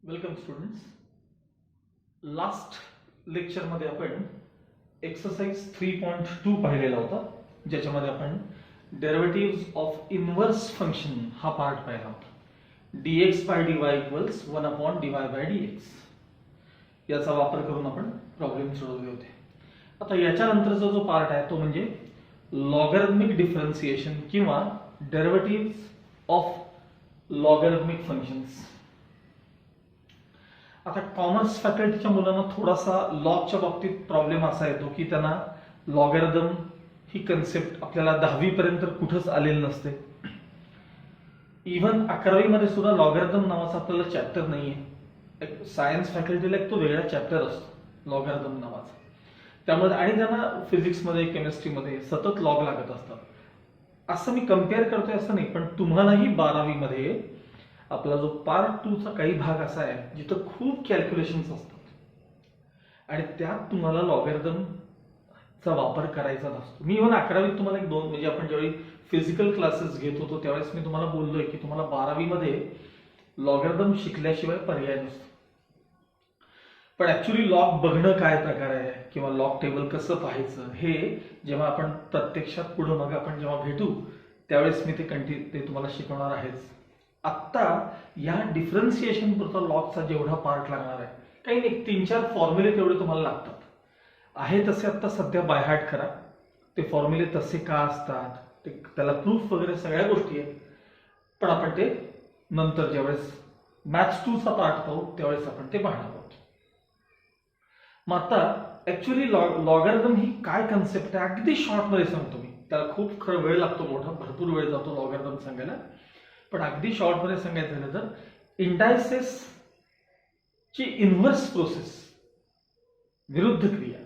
Welcome students. Last लेक्चरमध्ये आपण exercise 3.2 पाहिलेला होता, ज्याच्यामध्ये आपण डेरिव्हेटिव्हज ऑफ इनव्हर्स फंक्शन हा पार्ट पाहिला होता. dx by dy equals 1 upon dy by dx याचा वापर करून आपण प्रॉब्लेम सोडवले होते. आता याच्यानंतरचा जो पार्ट आहे तो म्हणजे लॉगॅरिथमिक डिफरन्शिएशन किंवा डेरिव्हेटिव्हज ऑफ लॉगॅरिथमिक फंक्शन्स. आता कॉमर्स फॅकल्टीच्या मुलांना थोडासा लॉगच्या बाबतीत प्रॉब्लेम असा येतो की त्यांना लॉगॅरिथम ही कन्सेप्ट आपल्याला 10वी पर्यंत कुठंच आलेली नसते. इव्हन 11वी मध्ये सुद्धा लॉगॅरिथम नावाचा आपल्याला चॅप्टर नाहीये. सायन्स फॅकल्टीला एक तो वेगळा चॅप्टर असतो लॉगॅरिथम नावाचा. त्यामध्ये आणि त्यांना फिजिक्समध्ये केमिस्ट्रीमध्ये सतत लॉग लागत असतात. असं मी कम्पेअर करतोय असं नाही, पण तुम्हालाही 12वी मध्ये आपला जो पार्ट 2 चा काही भाग असा आहे जिथं खूप कॅल्क्युलेशन्स असतात आणि त्यात तुम्हाला लॉगॅरिथम चा वापर करायचा नसतो. मी इव्हन 11वीत तुम्हाला एक दोन म्हणजे आपण ज्यावेळी फिजिकल क्लासेस घेत होतो त्यावेळेस मी तुम्हाला बोललोय की तुम्हाला 12वी मध्ये लॉगॅरिथम शिकल्याशिवाय पर्याय नसतो. पण ऍक्च्युली लॉग बघणं काय प्रकार आहे किंवा लॉग टेबल कसं पाहायचं हे जेव्हा आपण प्रत्यक्षात पुढे मग आपण जेव्हा भेटू त्यावेळेस मी ते तुम्हाला शिकवणार आहेच. आत्ता या डिफरन्शिएशन पुरता लॉगचा जेवढा पार्ट लागणार आहे, काही नाही 3-4 फॉर्म्युले तेवढे तुम्हाला लागतात. आहे तसे आता सध्या बाय हार्ट करा. ते फॉर्म्युले तसे का असतात, त्याला प्रूफ वगैरे सगळ्या गोष्टी आहेत. पण आपण ते नंतर ज्यावेळेस मॅथ्स 2 चा पार्ट पाहू त्यावेळेस आपण ते पाहणार आहोत. मग आता ऍक्च्युली लॉगॅरिथम ही काय कन्सेप्ट आहे अगदी शॉर्ट मध्ये सांगतो मी. त्याला खूप खरं वेळ लागतो, मोठा भरपूर वेळ जातो लॉगॅरिथम सांगायला. पण अगदी शॉर्ट मध्ये सांगायचं झालं तर इंडायसेस ची इन्व्हर्स प्रोसेस, विरुद्ध क्रिया.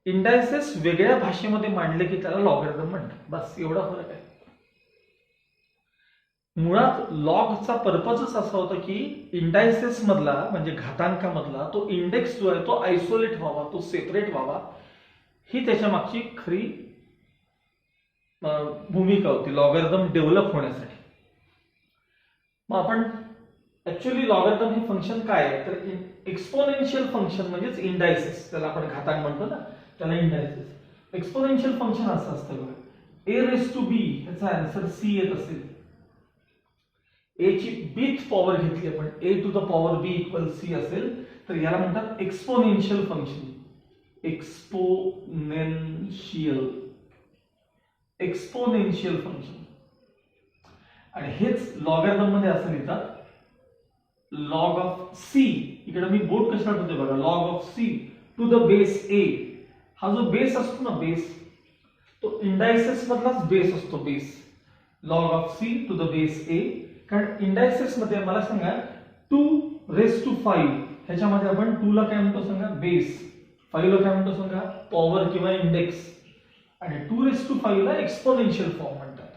इंडायसेस वेगळ्या भाषेमध्ये मांडले की त्याला लॉगॅरिथम म्हणतात. बस एवढा फरक आहे. मुळात लॉगचा पर्पजच असा होता की इंडायसेस मधला म्हणजे घातांकामधला तो इंडेक्स जो आहे तो आयसोलेट व्हावा, तो सेपरेट व्हावा, ही त्याच्या मागची खरी भूमिका होती लॉगॅरिथम डेव्हलप होण्यासाठी. मग आपण ऍक्च्युली लॉगॅरिथम हे फंक्शन काय आहे तर एक्सपोनेन्शियल फंक्शन म्हणजेच इंडायसेस, त्याला आपण घातांक म्हणतो ना, त्याला इंडायसेस. एक्सपोनेन्शियल फंक्शन असं असतं बघा, a raised to b याचा आन्सर c येत असेल. a ची बीथ पॉवर घेतली आपण, a to the power b equal c असेल तर याला म्हणतात एक्सपोनेन्शियल फंक्शन. Exponential function. आणि हेच लॉगॅरिथम मध्ये असं लिहितात लॉग ऑफ सी. इकडे मी बोर्ड कशाला ठेवते बघा, log of c to the base a. हा जो बेस असतो ना, बेस तो इंडायसेस मधलाच बेस असतो. Base log of c to the base a. कारण इंडायसेस मध्ये मला सांगा 2 raised to 5 ह्याच्यामध्ये आपण 2 ला काय म्हणतो सांगा, बेस. 5 ला काय म्हणतो सांगा, पॉवर किंवा इंडेक्स. आणि 2 raised to 5 ला एक्सपोनेन्शियल फॉर्म म्हणतात.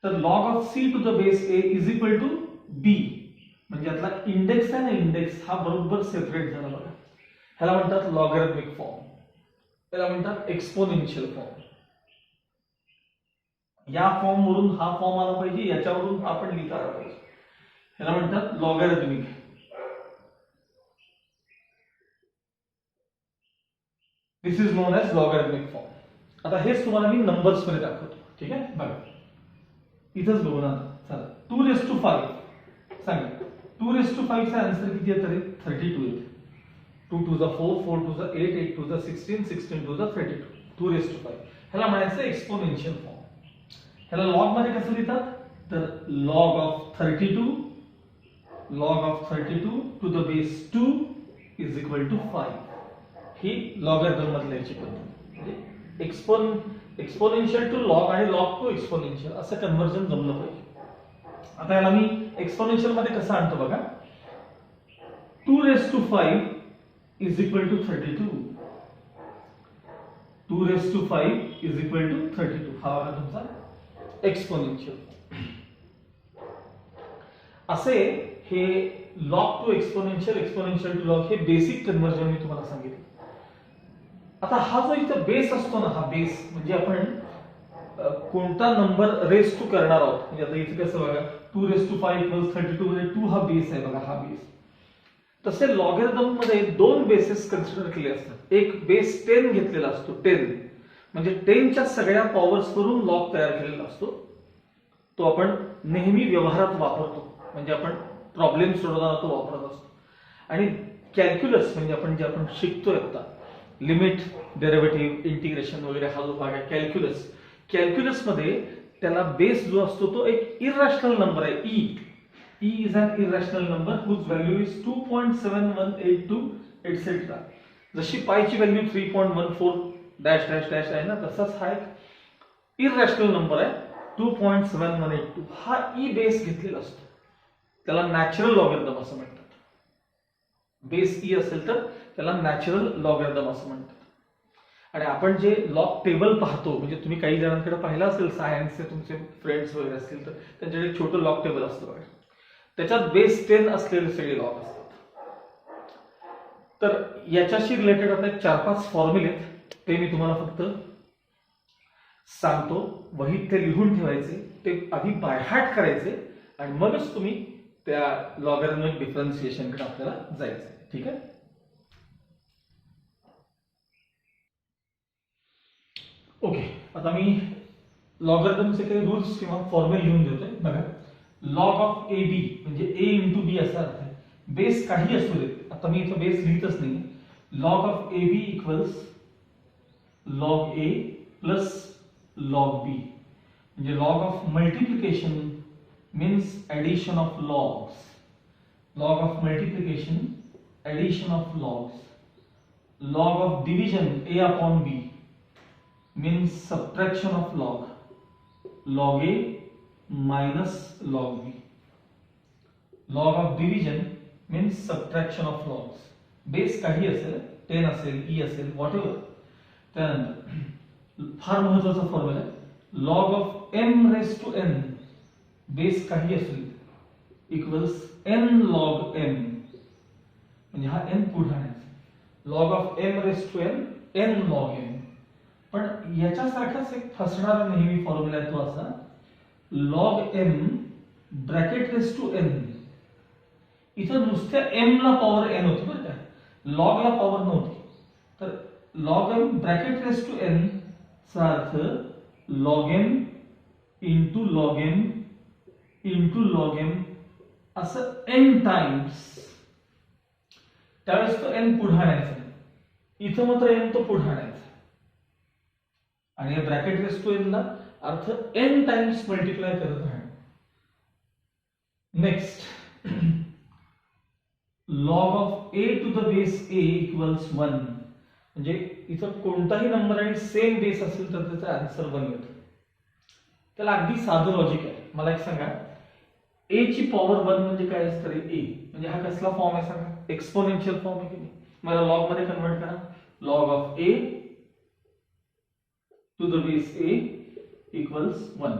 तर log of c to the base a is equal to b. म्हणजे यातला इंडेक्स आहे ना, इंडेक्स हा बरोबर सेपरेट झाला बघा. ह्याला म्हणतात लॉगॅरिथमिक फॉर्म, त्याला म्हणतात एक्सपोनेन्शियल फॉर्म. या फॉर्म वरून हा फॉर्म आला पाहिजे, याच्यावरून आपण लिहिता आला पाहिजे. ह्याला म्हणतात logarithmic. This is known as logarithmic form. आता हेच तुम्हाला मी नंबर्स मध्ये दाखवतो. ठीक आहे, बघा इथंच बघू ना. चला 2 raised to 5 सांगा. 2 raised to 5 चा आन्सर किती येतो रे, 32 येते. 2 to the 4, 4 to the 8, 8 to the 16, 16 to the 32. 2 raised to 5 ह्याला म्हणायचं एक्सपोनेन्शियल फॉर्म. ह्याला लॉग मध्ये कसं लिहितात तर log of 32 to the base 2 is equal to 5. ही लॉगॅरिथम मधली याची पद्धत. म्हणजे एक्सपोनेन्शियल टू लॉग आणि लॉग टू एक्सपोनेन्शियल असं कन्व्हर्जन जमलं पाहिजे. आता याला मी एक्सपोनेन्शियल मध्ये कसं आणतो बघा. 2 raised to 5 is equal to 32. 2 raised to 5 is equal to 32. हा बघा तुमचा एक्सपोनेन्शियल. असे हे log to exponential, exponential to log हे बेसिक कन्व्हर्जन मी तुम्हाला सांगितलं. आता हा जो इथं बेस असतो ना, हा बेस म्हणजे आपण कोणता नंबर रेस टू करणार आहोत. म्हणजे आता इथे कसं बघा 2⁵ इक्वल्स 32 म्हणजे 2 हा बेस आहे बघा, हा बेस. तसे लॉगॅरिथम मध्ये दोन बेसेस कन्सिडर केले असतात. एक बेस 10 घेतलेला असतो, 10 म्हणजे 10च्या सगळ्या पॉवर्स वरून लॉग तयार केलेला असतो. तो आपण नेहमी व्यवहारात वापरतो, म्हणजे आपण प्रॉब्लेम सोडवताना तो वापरत असतो. आणि कॅल्क्युलस म्हणजे आपण जे आपण शिकतोय आता, लिमिट, डेरिव्हेटिव्ह, इंटिग्रेशन वगैरे हा जो भाग आहे कॅल्क्युलस, कॅल्क्युलसमध्ये त्याला बेस जो असतो तो एक इरॅशनल नंबर आहे. E is an irrational number whose value is 2.7182 etcetera. जशी पायची व्हॅल्यू 3.14 डॅश डॅश डॅश आहे ना, तसाच हा एक इरॅशनल नंबर आहे 2.7182. हा ई बेस घेतलेला असतो, त्याला नॅचरल लॉगॅरिथम असं म्हणतात. बेस ई असेल तर त्याला नॅचरल लॉगॅरिथम असं म्हणतात. आणि आपण जे लॉग टेबल पाहतो, म्हणजे तुम्ही काही जणांकडे पाहिलं असेल, सायन्सचे तुमचे फ्रेंड्स वगैरे असतील तर त्यांच्याकडे एक छोटं लॉग टेबल असतं बघा, त्याच्यात बेस 10 असलेले सगळे लॉग असतात. तर याच्याशी रिलेटेड आता 4-5 फॉर्म्युले आहेत, ते मी तुम्हाला फक्त सांगतो. वहीत ते लिहून ठेवायचे, ते आधी बायहार्ट करायचे आणि मगच तुम्ही त्या लॉगॅरिथमिक डिफरन्शिएशनकडे आपल्याला जायचं. ठीक आहे. ओके, आता मी लॉगॅरिथमचे काही रूल्स किंवा फॉर्म्युले लिहून देतोय बघा. लॉग ऑफ ए बी म्हणजे ए इंटू बी असा अर्थ आहे. बेस काही असू दे, आता मी इथं बेस लिहितच नाही. Log of a b equals log a plus log b. म्हणजे log of multiplication means addition of logs. Log of multiplication addition of logs. Log of division a upon b means subtraction of log. Log a minus log b. Log of division means subtraction of logs. Base काही असेल, 10 असेल, e असेल, whatever. त्यानंतर फार महत्वाचा formula आहे, log of m raised to n, base काही असेल, इक्वल्स n log m. म्हणजे हा n पुढे आणायचा. Log of m raise to n, n log m. पण याच्यासारखाच एक फसणारा नेहमी फॉर्म्युला आहे तो असा, log m bracket raise to n. इथं नुसत्या m ला पॉवर n होती बरं का, लॉग ला पॉवर नव्हती. तर log m bracket raise to n चा अर्थ log m into log m into log m असं n टाइम्स. त्यावेळेस तो n पुढे आणायचा, इथं मात्र n तो पुढे आणायचा. आणि या ब्रॅकेट रेस टू n ला अर्थ n टाइम्स मल्टिप्लाय करत राहणे. Next, log of a to the base a equals 1. म्हणजे इथं कोणताही नंबर आणि सेम बेस असेल तर त्याचा आन्सर 1 येतो. त्याला अगदी साधं लॉजिक आहे. मला एक सांगा, a ची पॉवर 1 म्हणजे काय असतं रे? a म्हणजे हा कसला फॉर्म आहे सांगा? एक्सपोनेन्शियल फॉर्म आहे की नाही? मला लॉग मध्ये कन्वर्ट करा. Log of a to the base a equals 1.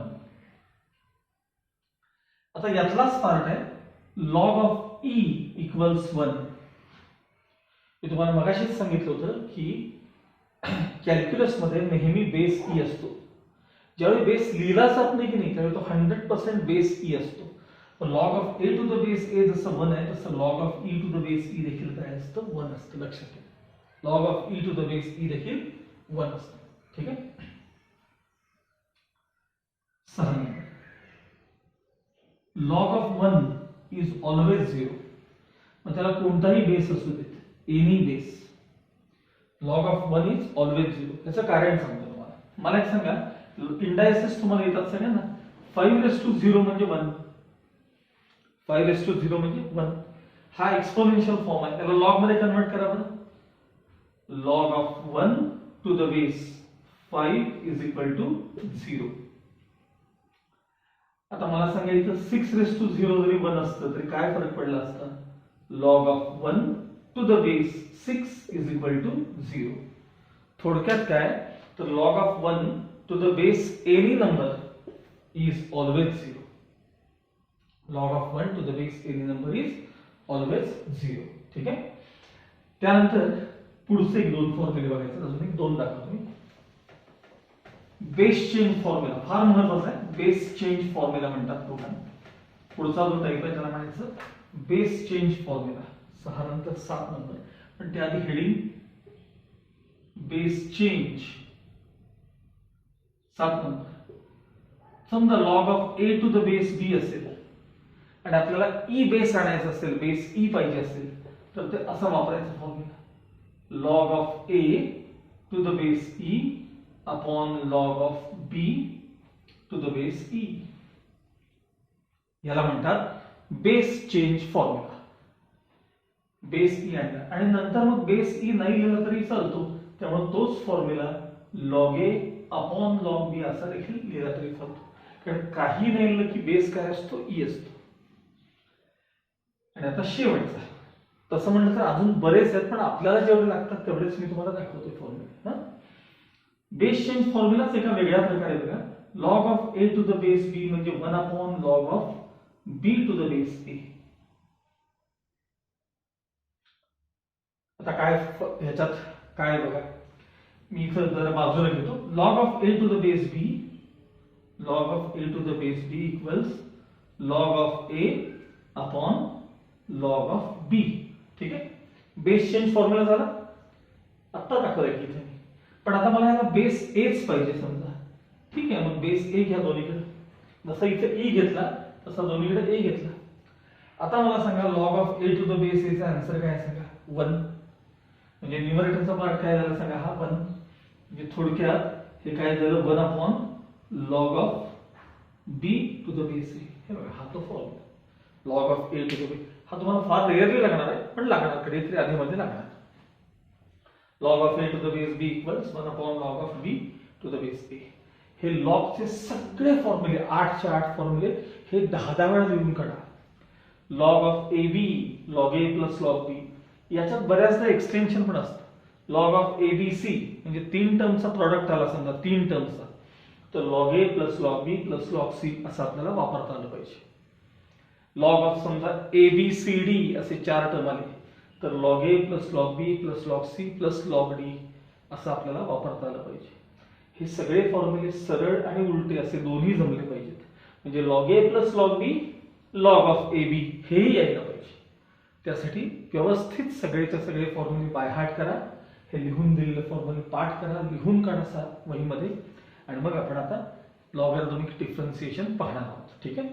आता यातलाच पार्ट आहे लॉग ऑफ e इक्वल्स 1. मी तुम्हाला मगाशीच सांगितलं होतं की कॅल्क्युलस मध्ये नेहमी बेस e असतो. ज्यावेळी बेस लिहिला जात नाही की नाही त्यावेळी तो 100% बेस e असतो. पण log of a to the base a जसं 1 आहे तसं log of e to the base e देखील काय असतं? 1 असतं. लक्षात ठेवा, log of e to the base e देखील 1 असतं. ठीक आहे. 6 number, log of 1 is always 0. मग त्याला कोणताही बेस असू देत, any base, log of 1 is always 0. त्याचं कारण सांगतो तुम्हाला. मला एक सांगा, इंडायसेस तुम्हाला येतात सगळ्यांना. 5⁻0 म्हणजे 1, 5⁻0 म्हणजे 1. हा एक्सपोनेन्शियल फॉर्म आहे, त्याला लॉग मध्ये कन्वर्ट करा बरं. Log of 1 to the base 5 is equal to 0. आता मला सांगा, इथं 6⁻0 जरी 1 असतं तरी काय फरक पडला असता? Log of 1 to the base 6 is equal to 0. थोडक्यात काय तर log of 1 to the base any number is always 0. Log of 1 to the base any number is always 0. ठीक आहे. त्यानंतर पुढचे एक 2 फॉर्म्युले बघायचे. अजून एक 2 दाखवतो मी. बेस चेंज फॉर्म्युला फार महत्वाचा आहे. बेस चेंज फॉर्म्युला म्हणतात दोघांना. पुढचा जो टाईप आहे त्याला म्हणायचं बेस चेंज फॉर्म्युला. 6 नंतर 7 नंबर, पण त्याआधी हेडिंग बेस चेंज 7 नंबर. समजा log of a to the base b असेल आणि आपल्याला ई बेस आणायचं असेल, बेस ई पाहिजे असेल, तर ते असं वापरायचं formula. Log of a to the base e upon log of b to the base e. याला म्हणतात base change formula. Base e आणला आणि नंतर मग बेस ई नाही लिहिला तरी चालतो, त्यामुळे तोच फॉर्म्युला लॉग ए अपॉन लॉग बी असा देखील लिहिला तरी चालतो. कारण काही नाही लिहिलं की बेस काय असतो, ई असतो. आणि आता शेवटचा, तसं म्हणलं तर अजून बरेच आहेत, पण आपल्याला जेवढे लागतात तेवढेच मी तुम्हाला दाखवतो फॉर्म्युला. बेस चेंज फॉर्म्युलाच एका वेगळ्या प्रकारे बघा. Log of a to the base b म्हणजे 1 upon log of b to the base a. आता काय ह्याच्यात काय बघा, मी इथं जरा बाजूला घेतो. Log of a to the base b, log of a to the base b equals log of a upon log of b. ठीक आहे, बेस चेंज फॉर्म्युला झाला. आता दाखवलंय की इथे, पण आता मला याला बेस एच पाहिजे समजा. ठीक आहे, मग बेस ए घ्या दोन्हीकडे. जसं इथे ई घेतला तसा दोन्हीकडे ए घेतला. आता मला सांगा log of a to the base a चा आन्सर काय सांगा, 1. म्हणजे न्यूमरेटरचा पार्ट काय झाला सांगा, हा 1. म्हणजे थोडक्यात हे काय झालं, 1 upon log of b to the base a. हे बघा, हा तो formula log of a to the base. हा तुम्हाला फार रेअरली लागणार आहे, पण लागणार कधीतरी आधीमध्ये लागणार. Log of a to the base b equals 1 upon log of b to the base a. हे लॉगचे सगळे फॉर्म्युले 8चे 8 फॉर्म्युले हे 10 वेळा लिहून काढा. Log of a b, log a plus log b. याच्यात बऱ्याचदा एक्सटेन्शन पण असतं. Log of a b c म्हणजे 3 टर्मचा प्रॉडक्ट आला समजा, 3 टर्मचा, तर log a plus log b plus log c असं आपल्याला वापरता आलं पाहिजे. लॉग ऑफ समजा ए बी सी डी असे 4 टर्म आले, तर log a plus log b plus log c plus log d असं आपल्याला वापरता आलं पाहिजे. हे सगळे फॉर्म्युले सरळ आणि उलटे असे दोन्ही जमले पाहिजेत. म्हणजे log a plus log b log of a b हेही यायला पाहिजे. त्यासाठी व्यवस्थित सगळेच्या सगळे फॉर्म्युले बाय हार्ट करा. हे लिहून दिलेले फॉर्म्युले पाठ करा, लिहून काढा वहीमध्ये, आणि मग आपण आता लॉगॅरिथमिक डिफरन्शिएशन पाहणार आहोत. ठीक आहे.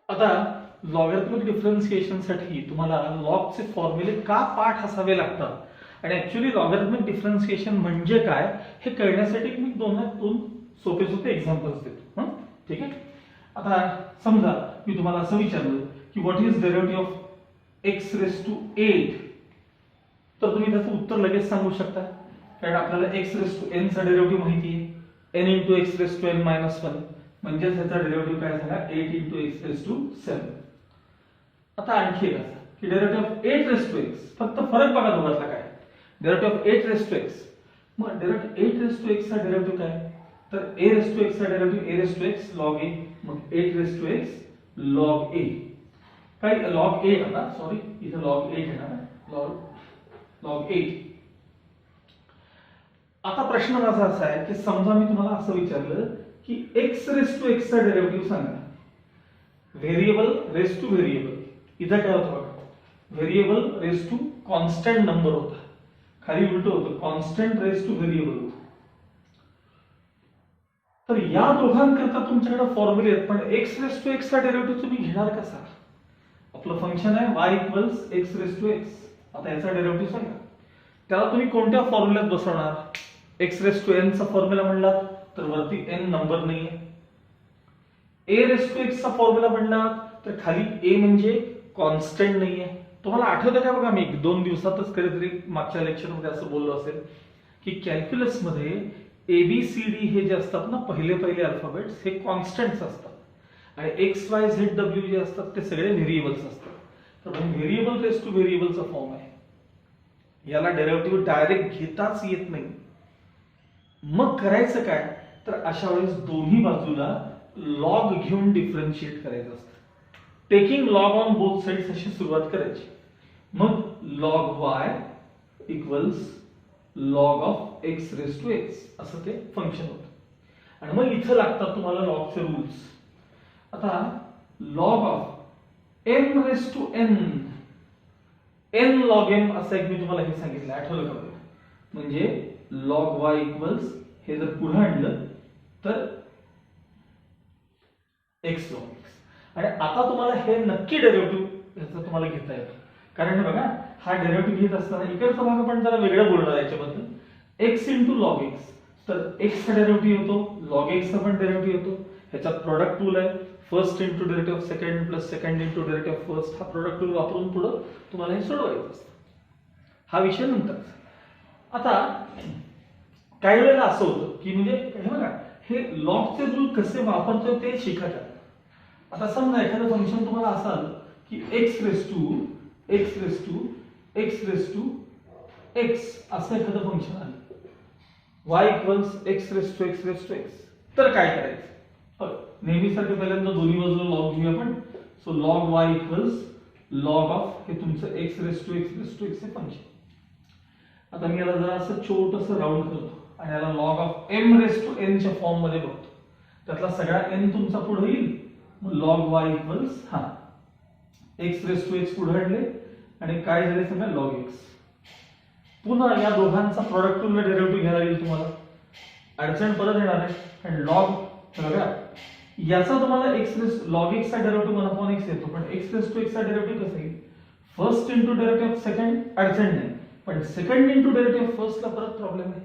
आता लॉगॅरिथमिक डिफरन्शिएशन साठी तुम्हाला लॉगचे फॉर्म्युले का पाठ असावे लागतात आणि ऍक्च्युअली लॉगॅरिथमिक डिफरन्शिएशन म्हणजे काय हे कळण्यासाठी मी दोन सोपे सोपे एक्झाम्पल्स देतो. ठीक आहे. आता समजा मी तुम्हाला असं विचारलं की what is derivative of x raise to 8, तर तुम्ही त्याचं उत्तर लगेच सांगू शकता, कारण आपल्याला एक्स रेस टू एन चा डेरिव्हेटिव्ह माहिती आहे. N into x raise to n minus 1 म्हणजे त्याचा डेरिव्हेटिव्ह काय झाला, 8 इंटू एक्स रेस टू 7. आता आणखी एक असं की derivative of 8 raise to x, फक्त फरक बघा दोघातला काय, derivative of 8 raise to x. मग डेरिव्हेटिव्ह 8 रेस टू एक्स चा डेरिव्हेटिव्ह काय, तर a रेस टू एक्स चा derivative a raise to x log a, मग 8 raise to x log a. काय log 8 आता, सॉरी इथे log 8 येणार आहे, log 8. आता प्रश्न माझा असा आहे की समजा मी तुम्हाला असं विचारलं की x रेस टू एक्स चा डेरिव्हेटिव्ह सांगा. व्हेरिएबल रेस टू व्हेरिएबल, इथं काय होतं बघा, variable raise to constant number होता, खाली उलट होतं कॉन्स्टंट रेस टू व्हेरिएबल होतं. तर या दोघांकरता तुमच्याकडे फॉर्म्युले आहेत, पण x रेस टू एक्स चा डेरिव्हेटिव्ह तुम्ही घेणार कसा. आपलं फंक्शन आहे y equals x raise to x. आता याचा डेरिव्हेटिव्ह सांगा, त्याला तुम्ही कोणत्या फॉर्म्युल्यात बसवणार. x रेस टू n चा फॉर्म्युला म्हणला तर वरती n नंबर नाहीये. a रेस टू एक्स चा फॉर्म्युला म्हणला तर खाली a म्हणजे कॉन्स्टंट नाहीये. तुम्हाला आठवतं का बघा, मी 1-2 दिवसातच कधीतरी मागच्या लेक्चरमध्ये असं बोललो असेल की कॅल्क्युलस मध्ये ABCD हे जे असतात ना, पहिले अल्फाबेट्स हे कॉन्स्टंट्स असतात आणि XYZW जे असतात ते सगळे व्हेरिएबल्स असतात. तर व्हेरिएबल रेस टू व्हेरिएबलचा फॉर्म आहे. याला डेरिव्हेटिव्ह डायरेक्ट घेताच येत नाही. मग करायचं काय, तर अशा वेळेस दोन्ही बाजूला लॉग घेऊन डिफरन्शिएट करायचं असतं. Taking log on both sides अशी सुरुवात करायची. मग log y equals log of x raise to x असं ते फंक्शन होतं. आणि मग इथं लागतात तुम्हाला लॉगचे रूल्स. आता log of m raise to n, n log m असं एक मी तुम्हाला हे सांगितलं, आठवलं का? म्हणजे लॉग वाय इक्वल्स हे जर पुढे आणलं तर एक्स लॉग एक्स. आणि आता तुम्हाला हे नक्की डेरिव्हेटिव्ह याचं तुम्हाला घेता येतं, कारण हे बघा हा डेरिव्हेटिव्ह घेत असताना इकडचा भाग आपण जरा वेगळं बोलणार याच्याबद्दल. एक्स इंटू लॉग एक्स, तर एक्स चा डेरिव्हेटिव्ह येतो, लॉग एक्स चा पण डेरिव्हेटिव्ह येतो. ह्याच्यात प्रोडक्ट रूल आहे, first into derivative of second plus second into derivative of first. हा प्रोडक्ट रूल वापरून पुढे तुम्हाला हे सोडवायचं असतं. हा विषय नंतर. आता काही वेळेला असं होतं की म्हणजे हे बघा हे लॉगचे रूल कसे वापरतो ते शिकत. आता समजा एखादं फंक्शन तुम्हाला असं आलं की x raise to x raise to x raise to x असं एखादं फंक्शन आलं, y equals x raise to x raise to x. तर काय करायचं? नेहमीसाठी पहिल्यांदा दोन्ही बाजूला लॉग घेऊया आपण. So log y equals log of हे तुमचं एक्स रेस टू एक्स हे फंक्शन. आता मी याला जरा असं छोटंसं राऊंड करतो आणि याला log of m raise to n च्या फॉर्म मध्ये बघतो. त्यातला सगळा एन तुमचा पुढे येईल. लॉग वाय इक्वल्स हा एक्स रेस टू एक्स पुढे आणले आणि काय झाले सांगा लॉग एक्स. पुन्हा या दोघांचा प्रोडक्ट रूल डेरिव्हेटिव्ह घ्यायला लागेल तुम्हाला. अडचण परत येणार आहे. आणि लॉग बघा याचा तुम्हाला एक्स रेस लॉग एक्स चा डेरिव्हेटिव्ह 1 अपॉन एक्स येतो, पण एक्स रेस टू एक्स चा डेरिव्हेटिव्ह कसं येईल? First into derivative of second अडचण नाही, पण second into derivative of first ला परत प्रॉब्लेम आहे,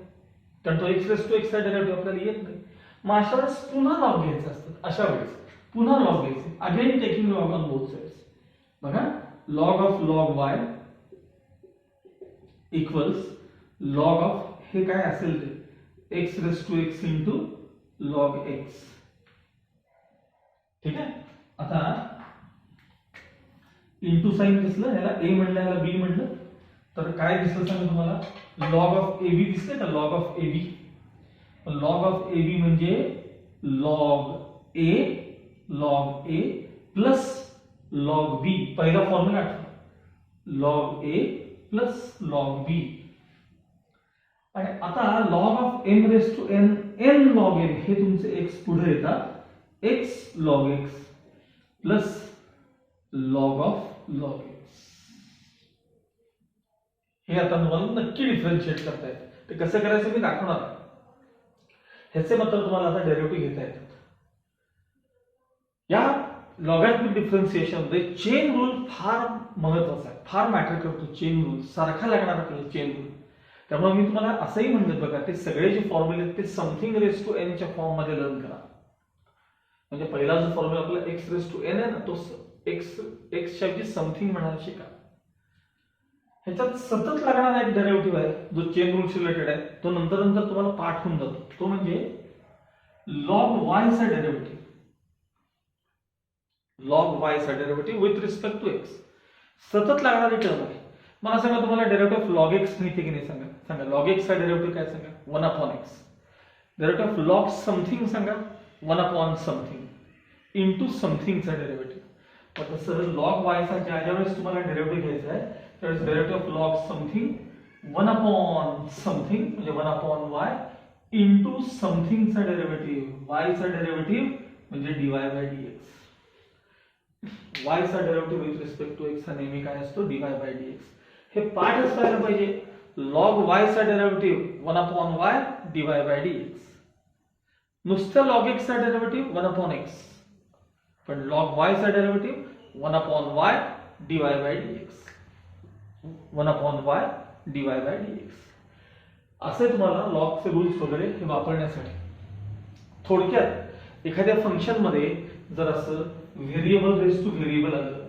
कारण तो एक्स रेस टू एक्स चा डेरिव्हेटिव्ह आपल्याला येत नाही. मग अशा वेळेस पुन्हा लॉग घ्यायचे असतात. अशा वेळेस पुन्हा लॉग घ्यायचे, again taking log on both sides. बघा log of log y equals log of हे काय असेल ते x raise to x into log x. ठीक आहे. आता इंटू साइन दिसलं, ह्याला ए म्हणलं ह्याला बी म्हणलं, तर काय दिसलं सांगा तुम्हाला? लॉग ऑफ ए बी दिसले का? Log of a b. Log of a b म्हणजे log a plus log b. पहिला फॉर्म्युला आठवा, log a plus log b. आणि आता log of m raise to n n log n हे तुमचे x पुढे येतात, x log x plus log of log x. हे आता तुम्हाला नक्की डिफरन्शिएट करता येतं. ते कसं करायचं मी दाखवणार आहे. ह्याचे मात्र तुम्हाला आता डेरिव्हेटिव्ह घेता येतात. या लॉगॅरिथमिक डिफरन्शिएशन मध्ये चेन रूल फार महत्वाचा आहे, फार मॅटर करतो. चेन रूल सारखा लागणार आपल्याला चेन रूल. त्यामुळे मी तुम्हाला असंही म्हणलं बघा ते सगळे जे फॉर्म्युले आहेत ते समथिंग रेस टू एन च्या फॉर्म मध्ये लर्न करा. म्हणजे पहिला जो फॉर्म्युला आपला एक्स रेस टू एन आहे ना, तो एक्स च्या ऐवजी समथिंग म्हणायला शिका. ह्याच्यात सतत लागणारा एक डेरिव्हेटिव्ह आहे जो चेन रूलशी रिलेटेड आहे, तो नंतर नंतर तुम्हाला पाठ होऊन जातो. तो म्हणजे लॉग वाय चा डेरिव्हेटिव्ह. लॉग वाय चा derivative with respect to x सतत लागणारी टर्म आहे. मला सांगा तुम्हाला डेरिव्हेटिव्ह ऑफ लॉग एक्स माहिती की नाही? सांगा लॉग एक्स चा डेरिव्हेटिव्ह काय? सांगा 1 upon x. Derivative of log something सांगा 1 अपॉन समथिंग इंटू समथिंग चा डेरिव्हेटिव्ह. आता सर लॉग वाय चा ज्या वेळेस तुम्हाला डेरिव्हेटिव्ह घ्यायचा आहे त्यावेळेस derivative of log something 1 upon something म्हणजे 1 अपॉन वाय इंटू समथिंग चा डेरिव्हेटिव्ह. वाय चा डेरिव्हेटिव्ह म्हणजे dy बाय dx. वाय चा derivative with respect to x हा नेहमी काय असतो? dy by dx. हे पाठ असायला पाहिजे. लॉग वाय चा derivative 1 upon y dy by dx. नुसतं लॉग एक्स चा डेरिव्हेटिव्ह 1 अपॉन एक्स, पण लॉग वाय चा derivative 1 upon y dy by dx. 1 upon y dy by dx. असे तुम्हाला लॉगचे रूल्स वगैरे हे वापरण्यासाठी. थोडक्यात एखाद्या फंक्शन मध्ये जर असं व्हेरिएबल रेस टू व्हेरिएबल आलं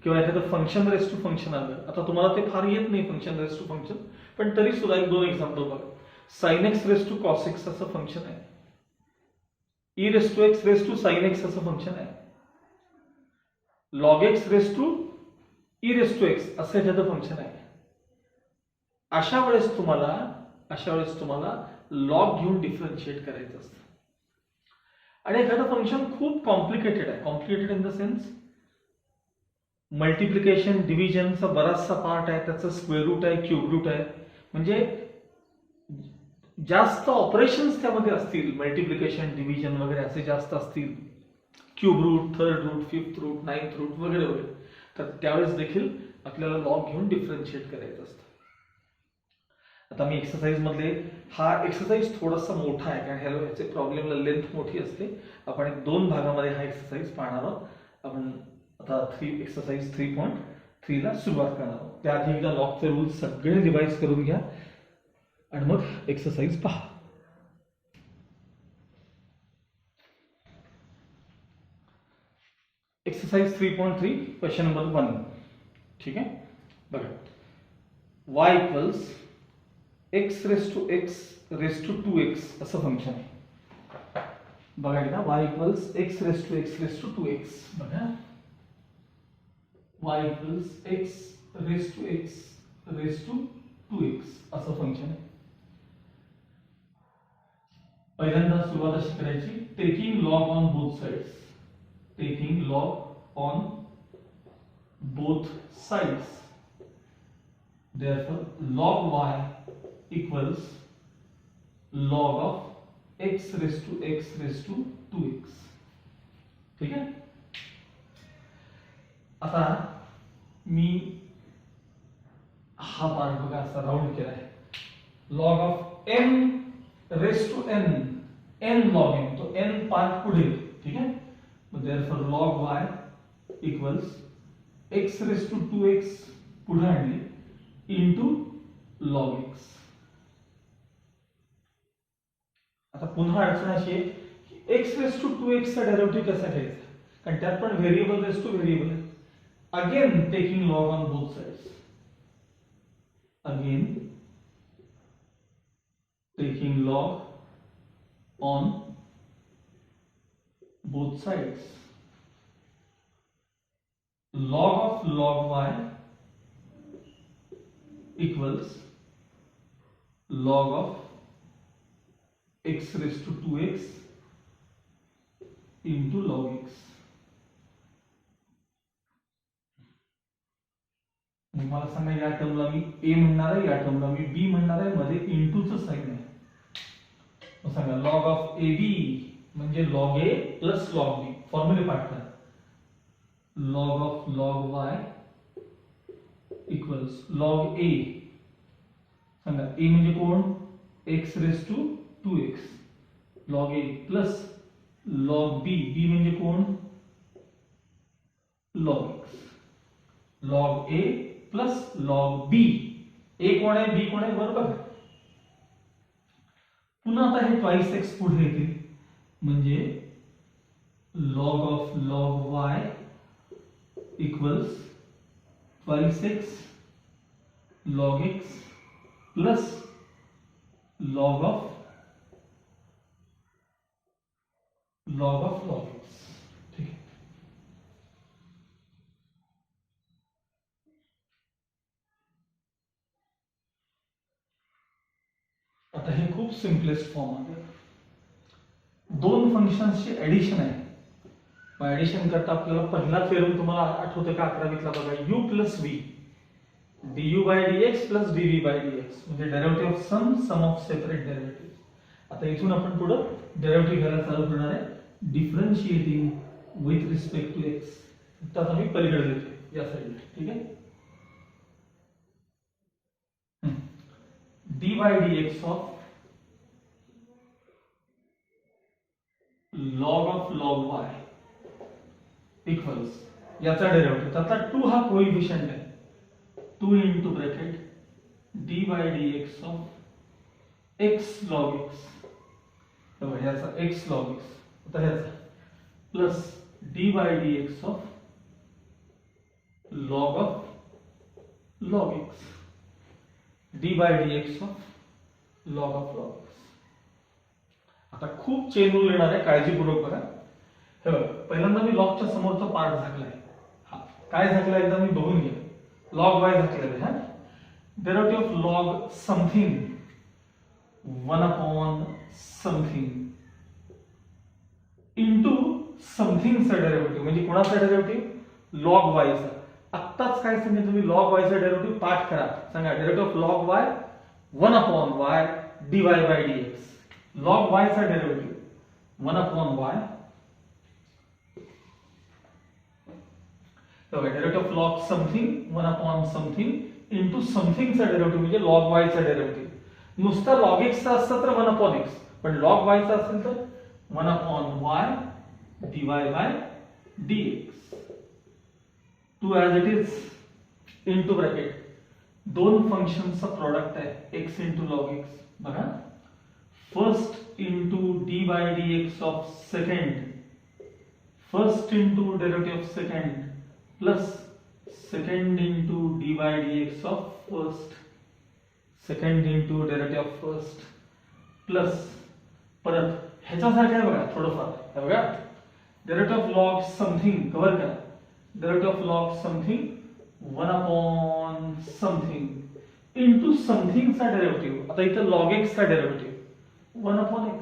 किंवा एखादं फंक्शन रेस टू फंक्शन आलं, आता तुम्हाला ते फार येत नाही फंक्शन रेस टू फंक्शन, पण तरी सुद्धा एक दोन एक्झाम्पल बघा. Sine x raise to cos x असं फंक्शन आहे, e raise to x raise to sine x असं फंक्शन आहे, log x raise to e raise to x असं एखादं फंक्शन आहे. अशा वेळेस तुम्हाला लॉग घेऊन डिफरन्शिएट करायचं असतं. आणि एखादं फंक्शन खूप कॉम्प्लिकेटेड आहे, complicated in the sense multiplication डिव्हिजनचा बराचसा पार्ट आहे, त्याचं स्क्वेअर रूट आहे, क्यूब रूट आहे, म्हणजे जास्त ऑपरेशन्स त्यामध्ये असतील, मल्टिप्लिकेशन डिव्हिजन वगैरे असे जास्त असतील, cube root, third root, fifth root, ninth root वगैरे वगैरे, तर त्यावेळेस देखील आपल्याला लॉग घेऊन डिफरन्शिएट करायचं असतं. आता मी एक्सरसाइज मधले हा एक्सरसाइज थोडासा मोठा आहे, कारण ह्याचे प्रॉब्लेमला लेंथ मोठी असते. आपण 2 भागामध्ये हा एक्सरसाइज पाहणार आहोत. आपण आता एक्सरसाइज 3.3 ला सुरुवात करणार आहोत. त्याआधी एकदा लॉगचे रूल्स सगळे रिवाइज करून घ्या आणि मग एक्सरसाइज पहा. Exercise 3.3 question number 1. ठीक आहे, बघा. y equals x raise to x raise to 2x असं फंक्शन आहे. बघा एकदा, y equals x raise to x raise to 2x. बघा, y equals x raise to x raise to 2x असं function आहे. पहिल्यांदा सुरुवात अशी करायची, taking log on both sides. Taking log on both sides. Therefore, log y equals log of x raised to x raised to 2x. ठीक आहे. आता मी हा पार्ट बघा असा राउंड केला आहे. Log of n raise to n, n log n, तो n part पुढे. ठीक आहे. Therefore, log y equals x raised to 2x पुढे आणले इंटू लॉग x. आता पुन्हा अडचण अशी आहे की x रेस टू 2x चा डेरिव्हेटिव्ह कसा घ्यायचा, कारण त्यात पण व्हेरिएबल रेस टू व्हेरिएबल आहे. Again taking log on both sides. Again taking log on both sides. Log of log y equals log of x raised to 2x into log x. मला सांगा, या टर्मला मी a म्हणणार आहे, या टर्मला मी b म्हणणार आहे, मध्ये इंटूचं साइन आहे. मग सांगा, लॉग ऑफ ab म्हणजे log a plus log b. फॉर्म्युले पाठ करा. Log of log y equals log a. सांगा, a म्हणजे कोण, x raise to 2x, log a plus log b, b म्हणजे कोण, log x. Log a plus log b. a कोण आहे, b कोण आहे, बरोबर. पुन्हा आता हे ट्वाइस x पुढे येतील, म्हणजे log of log y equals twice x log x plus log of log x. ठीक आहे. आता हे खूप सिम्पलेस्ट फॉर्म आहे. 2 फंक्शन्सची ऍडिशन आहे. मग ऍडिशन करता आपल्याला पहिला थेरम तुम्हाला आठवतं का, 11वीतला बघा, u plus v du by dx plus dv by dx म्हणजे derivative of sum of separate derivative. आता इथून आपण पुढे डेरिव्हेटिव्ह घ्यायला चालू करणार आहे, differentiating with respect to x. तर आम्ही पलीकडे देतो या साईडला. ठीक आहे. dy by dx of log of log y equals याचा डेरिव्हेटिव्ह. त्यातला 2 हा कोइफिशिएंट आहे, 2 into bracket dy by dx of x log x. बघा, याचा x log x, आता ह्याचा plus dy by dx of log x, dy by dx of log x. आता खूप चेन रूल येणार आहे, काळजीपूर्वक बघा. हे बघा, पहिल्यांदा मी लॉगच्या समोरचा पार्ट झाकलाय. हा काय झाकलाय एकदा मी बघून घ्या. लॉग y झाकलेलं आहे. Derivative of log something 1 upon something into समथिंगचा डेरिव्हेटिव्ह, म्हणजे कोणाचा डेरिव्हेटिव्ह, लॉग y चा. आत्ताच काय सांगितलं तुम्ही लॉग वायचा डेरिव्हेटिव्ह पाठ करा. सांगा derivative of log y 1/y dy by dx. Log वायचा derivative 1/y. Derivative of log something 1/something into समथिंगचा डेरिव्हेटिव्ह म्हणजे लॉग वायचा डेरिव्हेटिव्ह. नुसता लॉग एक्सचा असता तर 1/x, पण लॉग वायचा असेल तर 1/y dy by dx. 2 as it is into bracket. दोन फंक्शनचा प्रोडक्ट आहे x इंटू लॉग एक्स. बघा first into d by d x of second, first into derivative of second plus second into d by d x of first, second into derivative of first plus परत ह्याच्यासारखं आहे बघा थोडंफार. हे बघा derivative of log something cover करा. Derivative of log something 1/something into समथिंगचा derivative. आता इथं लॉग एक्सचा derivative 1/x.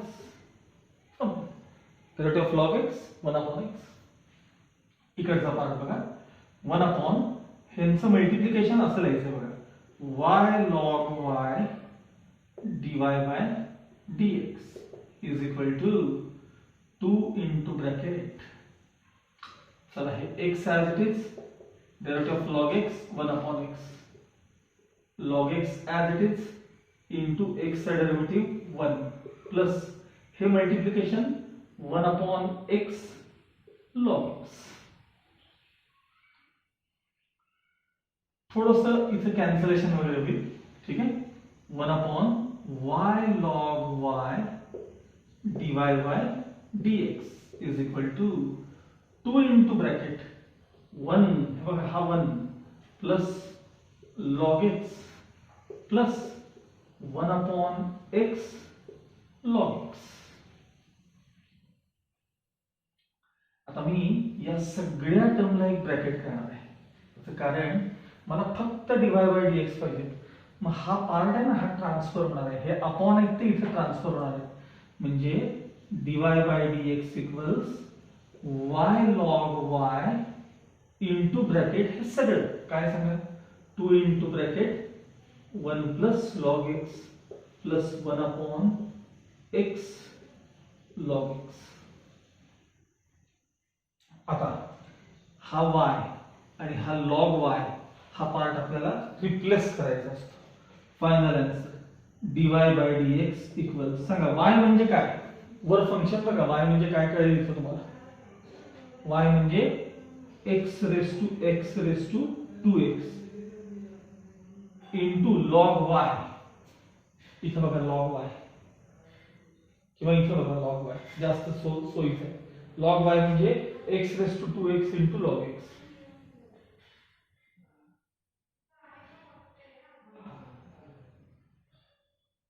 Derivative of log x 1/x. इकडचा पार्ट बघा 1/ ह्यांचं मल्टिप्लिकेशन असं लिहायचं बघा y log y dy by dx is equal to 2 into bracket. चला हे x as it is, derivative of log x 1/x, log x as it is into x चा derivative 1 plus हे multiplication 1/x log x. थोडंसं इथे cancellation वगैरे होईल. ठीक आहे 1/y log y dy by dx is equal to 2 into bracket 1 बघा हा 1 plus log x plus 1/x log x. आता मी या सगळ्या टर्मला एक ब्रॅकेट करणार आहे. त्याचं कारण मला फक्त dy by dx पाहिजे. मग हा पार्ट आहे ना हा ट्रान्सफर होणार आहे. हे अपॉन आहे ते इथे ट्रान्सफर होणार आहे. म्हणजे dy by dx equals y log y into bracket हे सगळं काय सांगा 2 into bracket 1 plus log x plus 1/x log x. आता हा y आणि हा log y हा पार्ट आपल्याला रिप्लेस करायचा असतो. Final answer dy by dx equal सांगा y म्हणजे काय. वर फंक्शन बघा y म्हणजे काय कळेल इथं तुम्हाला. y म्हणजे x raised to 2x into log y. इथं बघा log y किंवा इथं बघा log y जास्त सोयीचं आहे. log y म्हणजे x raised to 2x into log x.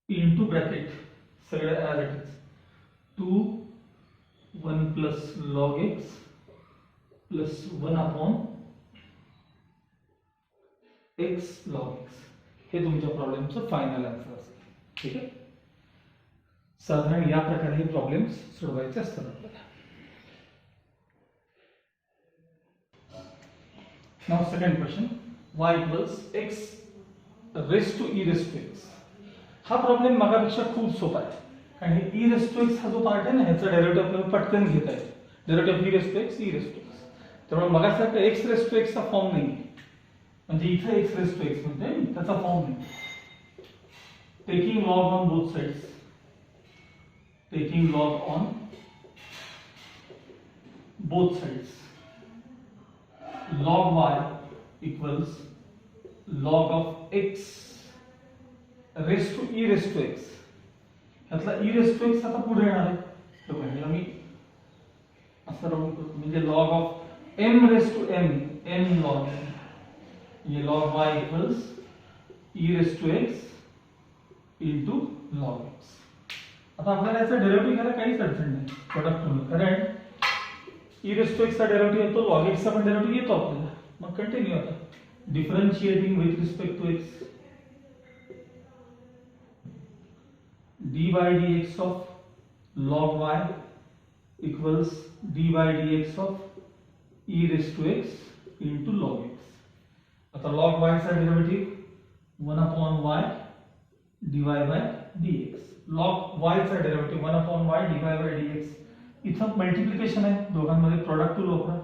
Into bracket सगळे as it is 2 1 plus log x plus 1/x log x. हे तुमच्या प्रॉब्लेमचं फायनल आन्सर असेल. ठीक आहे साधारण या प्रकारे हे प्रॉब्लेम्स सोडवायचे असतात आपल्याला. Now second question y equals x raised to e raised to x. हा प्रॉब्लेम मागापेक्षा खूप सोपा आहे. कारण हे e raised to x हा जो पार्ट आहे ना ह्याचा डेरिव्हेटिव्ह आपल्याला पटकन घेता येतो. Derivative e raised to x e raised to x. त्यामुळे मगासारखं x raised to x चा फॉर्म नाही. म्हणजे इथे x raised to x म्हणजे त्याचा फॉर्म नाही. Taking log on both sides, taking log on both sides, log y equals log of x raised to e raised to x. यातला e raised to x आता पुढे येणार आहे. तो म्हणजे मी असं राहून म्हणजे log of m raised to m log m. ये log y equals e raised to x into log x. आता आपल्याला याचा डेरिव्हेटिव्ह घ्यायला काहीच अडचण नाही प्रोडक्ट म्हणून. कारण e raised to x चा डेरिव्हेटिव्ह येतो, log x चा पण डेरिव्हेटिव्ह येतो आपल्याला. मग कंटिन्यू आता differentiating with respect to x. d by dx of log y equals d by dx of e raised to x into log x. आता log y चा derivative 1 upon y dy by dx. log y चा derivative 1 upon y dy by dx. इथं multiplication आहे, दोघांमध्ये product tool वापरा.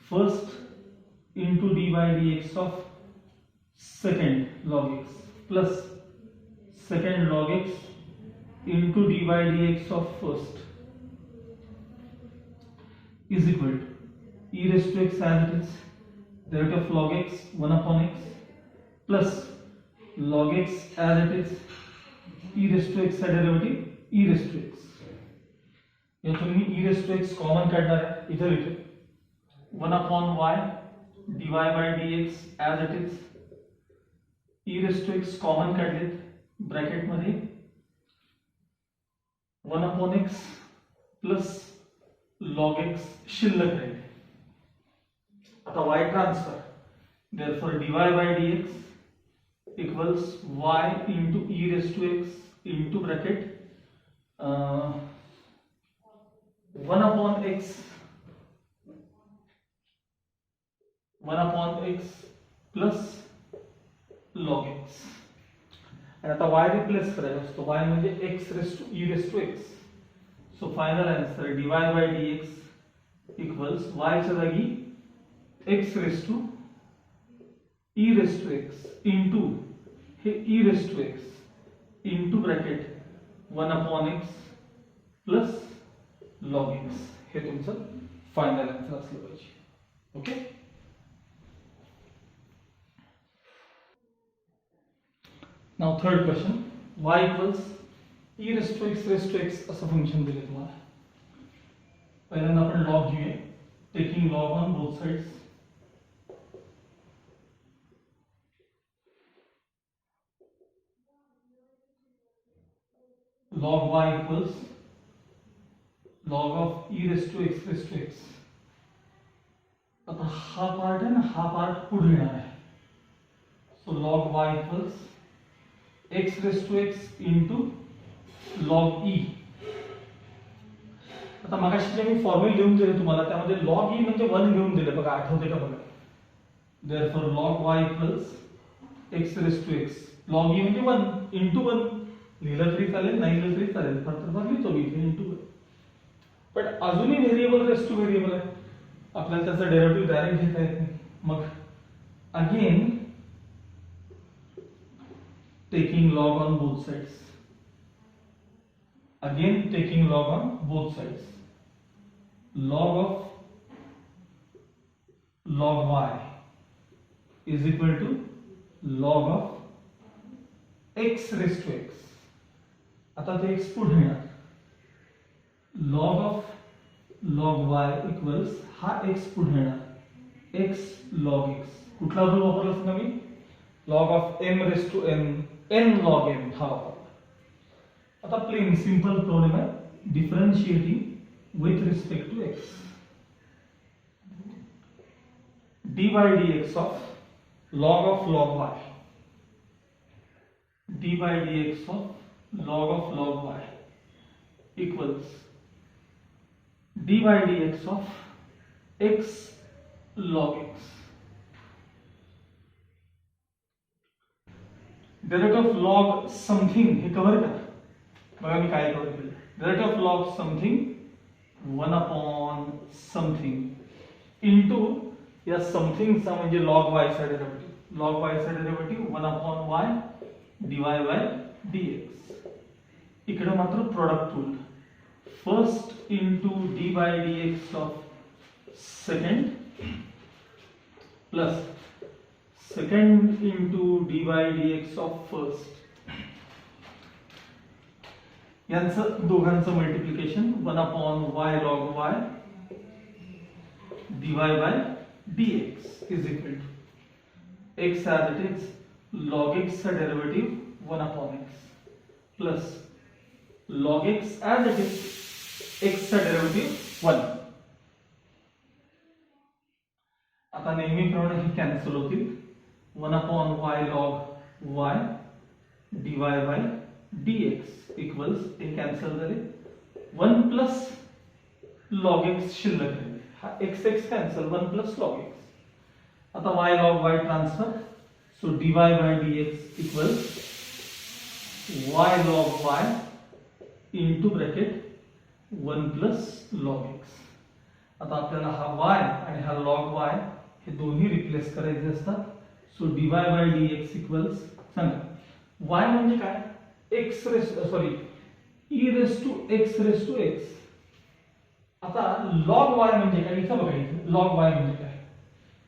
First into d by dx of second log x plus second log x into d by dx of first is equal to e raised to x as it is, derivative of log x 1 upon x plus log x as it is, e raised to x चा derivative e raised to x. यातून मी e raised to x common काढणार आहे, इथे लिहितो 1 upon y dy by dx as it is, e raised to x common काढलेत, bracket मध्ये 1 upon x plus log x शिल्लक राहील. आता y transfer, therefore dy by dx equals y into e raised to x into bracket 1 upon x plus log x. आणि आता y replace करायचा असतो, y म्हणजे x raised to e raised to x. So final answer dy by dx equals y च्या जागी x raised to e raised to x into हे e raised to x into bracket 1 upon x plus log x. हे तुमचं final answer असलं पाहिजे. Okay. Now third question, y equals e raised to x असं function दिले तुम्हाला. पहिल्यांदा आपण लॉग घेऊया, taking log on both sides. log y equals log of e raised to x. आता हा पार्ट आहे ना, हा पार्ट पुढे येणार आहे. So log y equals x raised to x into log e. आता मगाशी जे मी फॉर्म्युला लिहून दिले तुम्हाला, त्यामध्ये log e म्हणजे 1 लिहून दिले बघा, आठवते का बघा. therefore log y equals x raised to x. log e म्हणजे 1 into 1 लिहिलं तरी चालेल, नाही लिहिलं तरी चालेल, फक्त लिहितो मी इथे into 1. पण अजूनही व्हेरिएबल रेस्ट टू व्हेरिएबल आहे, आपल्याला त्याचा डेरिव्हेटिव्ह डायरेक्ट घेता येत नाही. मग again taking log on both sides. Again taking log on both sides. Log of log y is equal to log of x raised to x. आता ते x पुढे येणार. Log of log y equals हा x पुढे येणार, x log x. कुठला rule वापरला असता मी? log of m raised to n log m हा वापरला. आता प्लेन सिंपल प्रॉब्लेम आहे, differentiating with respect to x. dy dx of log y, dy dx of log y equals dy dx of x log x. Derivative of log something हे cover करा. बघा मी काय cover केलं, derivative of log something 1 upon something into या समथिंगचा म्हणजे log y चा डेरिव्हेटिव्ह. लॉग y चा derivative 1 upon y dy by dx. इकडे मात्र product rule, first into d by dx of second plus second into d by dx of first. यांचं दोघांचं multiplication 1 upon y log y dy by dx is equal to x as it is log x चा derivative 1 upon x plus log x as it is x चा derivative 1. आता नेहमीप्रमाणे हे cancel होतील. 1 upon y log y dy by dx equals हे cancel झाले, 1 plus log x शिल्लक राहील. हा x x cancel, 1 plus log x. आता y log y transfer so dy by dx equal y log y into bracket 1 plus log x. आता आपल्याला हा y आणि हा log y हे दोन्ही रिप्लेस करायचे असतात. So dy by dx equals सांगा y म्हणजे काय x e raise to x. आता log y म्हणजे काय इथं बघायचं. log y म्हणजे काय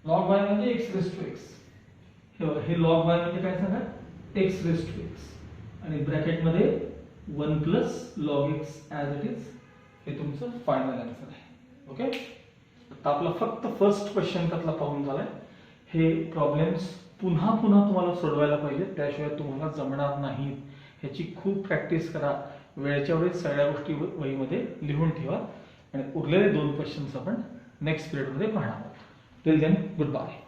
log y म्हणजे x रेस टू x. हे log y म्हणजे काय सांगा x रेस टू x आणि ब्रॅकेट मध्ये 1 plus log x as it is. हे तुमचं फायनल आन्सर आहे. ओके, आता आपला फक्त फर्स्ट क्वेश्चन त्यातला पाहून झालाय. हे प्रॉब्लेम्स पुन्हा तुम्हाला सोडवायला पाहिजे, त्याशिवाय तुम्हाला जमणार नाहीत. ह्याची खूप प्रॅक्टिस करा. वेळच्या वेळी सगळ्या गोष्टी वहीमध्ये लिहून ठेवा आणि उरलेले 2 क्वेश्चन्स आपण नेक्स्ट पिरियडमध्ये पाहणार आहोत. Till then good bye.